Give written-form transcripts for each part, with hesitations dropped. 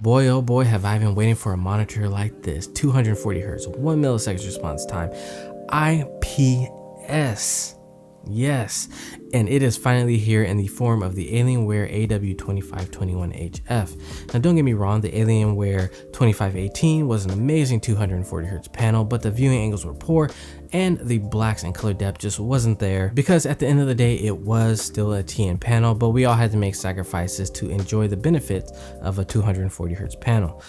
Boy, oh boy, have I been waiting for a monitor like this. 240 Hz, 1 millisecond response time, IPS. Yes, and it is finally here in the form of the Alienware AW2521HF. Now don't get me wrong, the Alienware 2518 was an amazing 240Hz panel, but the viewing angles were poor and the blacks and color depth just wasn't there, because at the end of the day it was still a TN panel, but we all had to make sacrifices to enjoy the benefits of a 240Hz panel.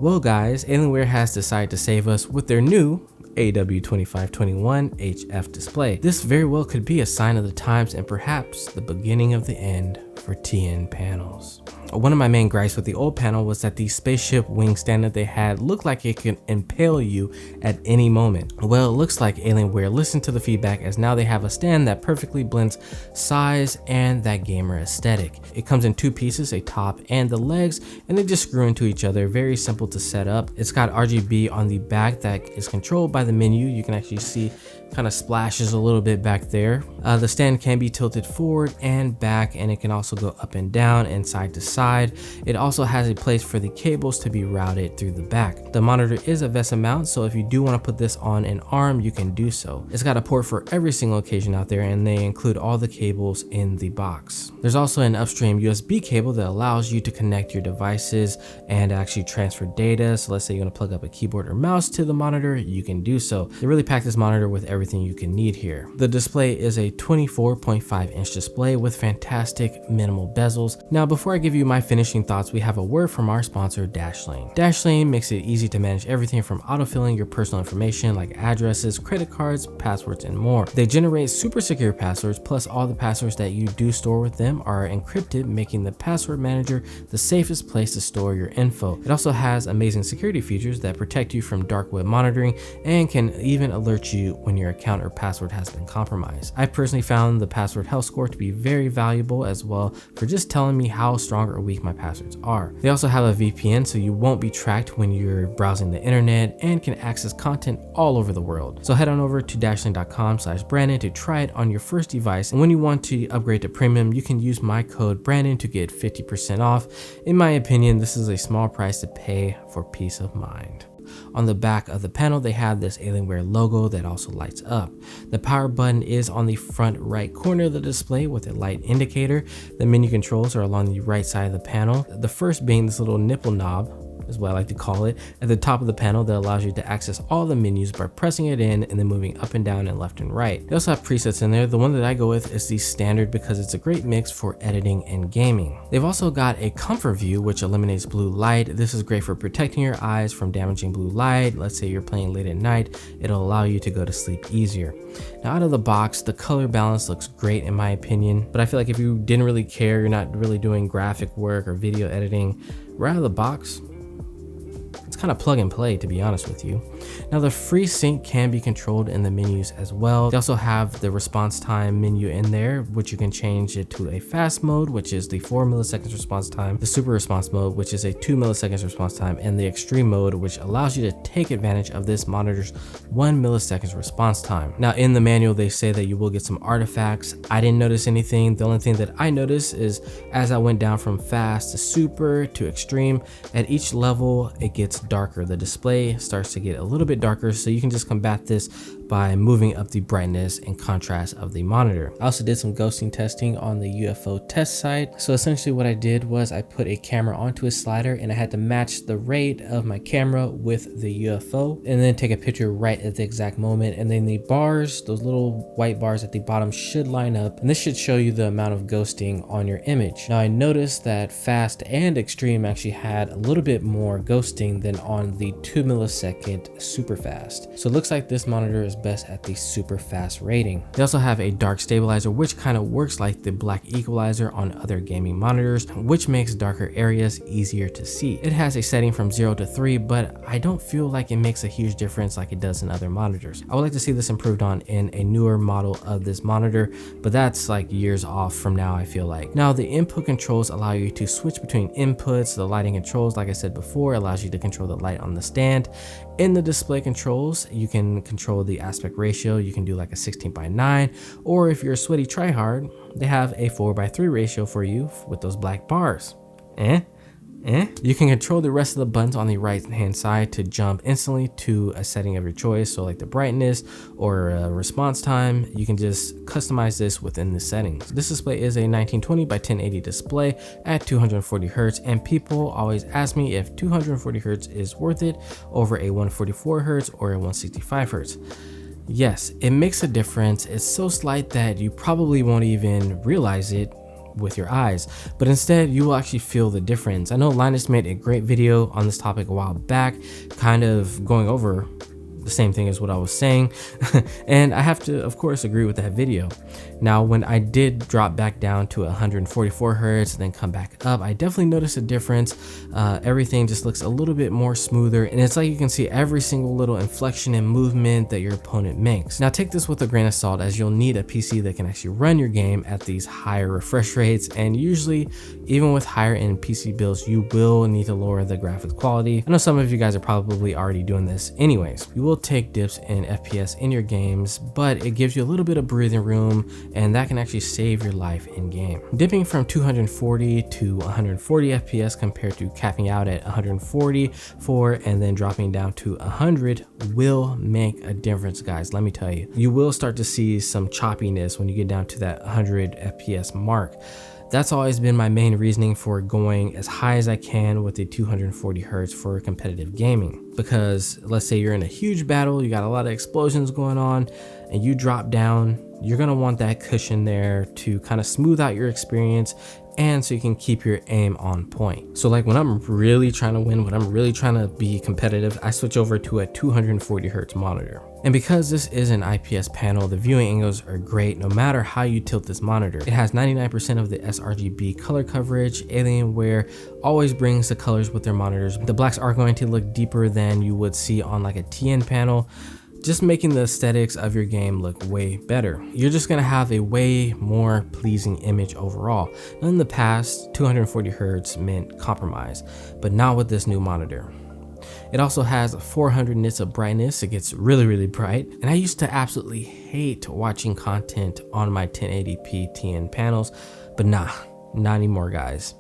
Well guys, Alienware has decided to save us with their new AW2521HF display. This very well could be a sign of the times and perhaps the beginning of the end for TN panels. One of my main gripes with the old panel was that the spaceship wing stand that they had looked like it could impale you at any moment. Well, it looks like Alienware listened to the feedback, as now they have a stand that perfectly blends size and that gamer aesthetic. It comes in two pieces, a top and the legs, and they just screw into each other. Very simple to set up. It's got RGB on the back that is controlled by the menu. You can actually see kind of splashes a little bit back there. The stand can be tilted forward and back, and it can also go up and down and side to side. It also has a place for the cables to be routed through the back. The monitor is a VESA mount, so if you do want to put this on an arm, you can do so. It's got a port for every single occasion out there, and they include all the cables in the box. There's also an upstream USB cable that allows you to connect your devices and actually transfer data. So let's say you want to plug up a keyboard or mouse to the monitor, you can do so. They really packed this monitor with everything you can need here. The display is a 24.5-inch display with fantastic minimal bezels. Now, before I give you my finishing thoughts, we have a word from our sponsor, Dashlane. Dashlane makes it easy to manage everything from autofilling your personal information like addresses, credit cards, passwords, and more. They generate super secure passwords, plus all the passwords that you do store with them are encrypted, making the password manager the safest place to store your info. It also has amazing security features that protect you from dark web monitoring and can even alert you when your account or password has been compromised. I personally found the password health score to be very valuable as well for just telling me how strong or weak my passwords are. They also have a VPN, so you won't be tracked when you're browsing the internet and can access content all over the world. So head on over to dashlane.com/Brandon to try it on your first device, and when you want to upgrade to premium, you can use my code Brandon to get 50% off. In my opinion, this is a small price to pay for peace of mind. On the back of the panel, they have this Alienware logo that also lights up. The power button is on the front right corner of the display with a light indicator. The menu controls are along the right side of the panel. The first being this little nipple knob, is what I like to call it, at the top of the panel that allows you to access all the menus by pressing it in and then moving up and down and left and right. They also have presets in there. The one that I go with is the standard because it's a great mix for editing and gaming. They've also got a comfort view which eliminates blue light. This is great for protecting your eyes from damaging blue light. Let's say you're playing late at night, it'll allow you to go to sleep easier. Now out of the box, the color balance looks great in my opinion, but I feel like if you didn't really care, you're not really doing graphic work or video editing, right out of the box, it's kind of plug and play, to be honest with you. Now the FreeSync can be controlled in the menus as well. They also have the response time menu in there, which you can change it to a fast mode, which is the 4 milliseconds response time, the super response mode, which is a 2 milliseconds response time, and the extreme mode, which allows you to take advantage of this monitor's 1 milliseconds response time. Now in the manual, they say that you will get some artifacts. I didn't notice anything. The only thing that I noticed is as I went down from fast to super to extreme, at each level, it gets darker. The display starts to get a little bit darker, so you can just combat this by moving up the brightness and contrast of the monitor. I also did some ghosting testing on the UFO test site. So essentially what I did was I put a camera onto a slider and I had to match the rate of my camera with the UFO and then take a picture right at the exact moment, and then the bars, those little white bars at the bottom, should line up, and this should show you the amount of ghosting on your image. Now I noticed that fast and extreme actually had a little bit more ghosting than on the 2 millisecond super fast. So it looks like this monitor is best at the super fast rating. They also have a dark stabilizer, which kind of works like the black equalizer on other gaming monitors, which makes darker areas easier to see. It has a setting from 0 to 3, but I don't feel like it makes a huge difference like it does in other monitors. I would like to see this improved on in a newer model of this monitor, but that's like years off from now, I feel like. Now the input controls allow you to switch between inputs. The lighting controls, like I said before, allows you to control the light on the stand. In the display controls, you can control the aspect ratio. You can do like a 16:9, or if you're a sweaty tryhard, they have a 4:3 ratio for you with those black bars. You can control the rest of the buttons on the right hand side to jump instantly to a setting of your choice. So like the brightness or response time, you can just customize this within the settings. This display is a 1920 by 1080 display at 240 Hz, and people always ask me if 240 Hz is worth it over a 144 Hz or a 165 Hz. Yes, it makes a difference. It's so slight that you probably won't even realize it with your eyes, but instead you will actually feel the difference. I know Linus made a great video on this topic a while back, kind of going over the same thing as what I was saying, and I have to of course agree with that video. Now when I did drop back down to 144 Hz and then come back up, I definitely noticed a difference. Everything just looks a little bit more smoother, and it's like you can see every single little inflection and movement that your opponent makes. Now take this with a grain of salt, as you'll need a PC that can actually run your game at these higher refresh rates, and usually even with higher end PC builds you will need to lower the graphics quality. I know some of you guys are probably already doing this anyways. You will take dips in FPS in your games, but it gives you a little bit of breathing room, and that can actually save your life in game. Dipping from 240 to 140 FPS compared to capping out at 144 and then dropping down to 100 will make a difference, guys. Let me tell you, you will start to see some choppiness when you get down to that 100 FPS mark. That's always been my main reasoning for going as high as I can with the 240 Hz for competitive gaming. Because let's say you're in a huge battle, you got a lot of explosions going on, and you drop down, you're gonna want that cushion there to kind of smooth out your experience, and so you can keep your aim on point. So like when I'm really trying to win, when I'm really trying to be competitive, I switch over to a 240 Hz monitor. And because this is an IPS panel, the viewing angles are great no matter how you tilt this monitor. It has 99% of the sRGB color coverage. Alienware always brings the colors with their monitors. The blacks are going to look deeper than you would see on like a TN panel, just making the aesthetics of your game look way better. You're just gonna have a way more pleasing image overall. Now in the past, 240 Hz meant compromise, but not with this new monitor. It also has 400 nits of brightness. It gets really bright, and I used to absolutely hate watching content on my 1080p TN panels, but not anymore, guys.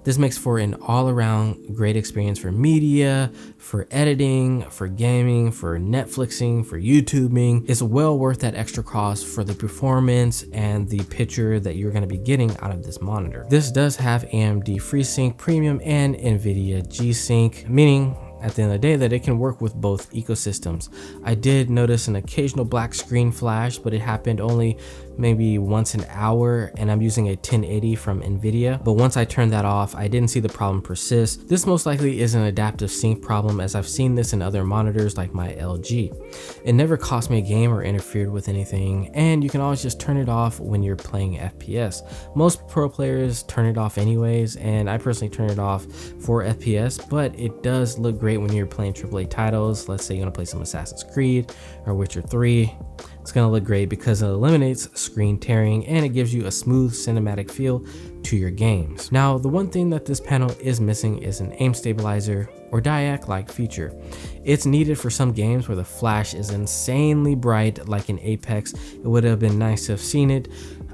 This makes for an all-around great experience for media, for editing, for gaming, for Netflixing, for YouTubing. It's well worth that extra cost for the performance and the picture that you're going to be getting out of this monitor. This does have AMD FreeSync Premium and NVIDIA G-Sync, meaning at the end of the day that it can work with both ecosystems. I did notice an occasional black screen flash, but it happened only maybe once an hour, and I'm using a 1080 from NVIDIA. But once I turned that off, I didn't see the problem persist. This most likely is an adaptive sync problem, as I've seen this in other monitors like my LG. It never cost me a game or interfered with anything, and you can always just turn it off when you're playing FPS. Most pro players turn it off anyways, and I personally turn it off for FPS, but it does look great when you're playing AAA titles. Let's say you want to play some Assassin's Creed or Witcher 3. It's going to look great because it eliminates screen tearing and it gives you a smooth cinematic feel to your games. Now, the one thing that this panel is missing is an aim stabilizer or DIAC-like feature. It's needed for some games where the flash is insanely bright, like in Apex. It would have been nice to have seen it.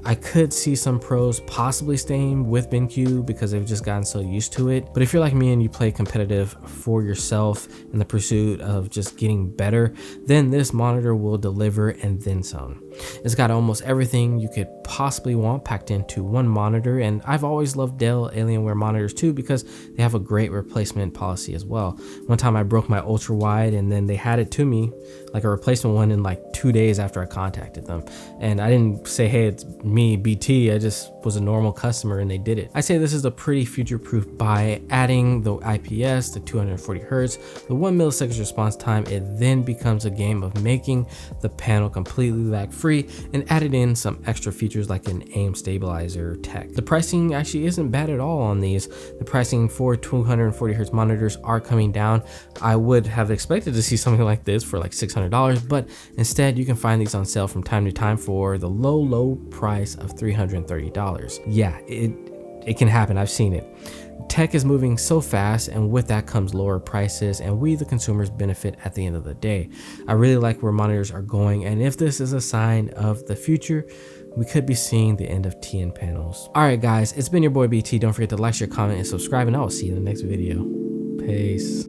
I could see some pros possibly staying with BenQ because they've just gotten so used to it. But if you're like me and you play competitive for yourself in the pursuit of just getting better, then this monitor will deliver and then some. It's got almost everything you could possibly want packed into one monitor, and I've always loved Dell Alienware monitors too because they have a great replacement policy as well. One time I broke my ultra wide and then they had it to me like a replacement one in like 2 days after I contacted them, and I didn't say, hey, it's me, BT. I just was a normal customer and they did it. I say this is a pretty future-proof buy. Adding the IPS, the 240 Hz, the 1 millisecond response time, it then becomes a game of making the panel completely lag-free and added in some extra features like an aim stabilizer tech. The pricing actually isn't bad at all on these. The pricing for 240 Hz monitors are coming down. I would have expected to see something like this for like $600, but instead you can find these on sale from time to time for the low price of $330. Yeah, it can happen. I've seen it. Tech is moving so fast, and with that comes lower prices, and we the consumers benefit at the end of the day. I really like where monitors are going, and if this is a sign of the future, we could be seeing the end of TN panels. Alright guys, it's been your boy BT. Don't forget to like, share, comment, and subscribe, and I will see you in the next video. Peace.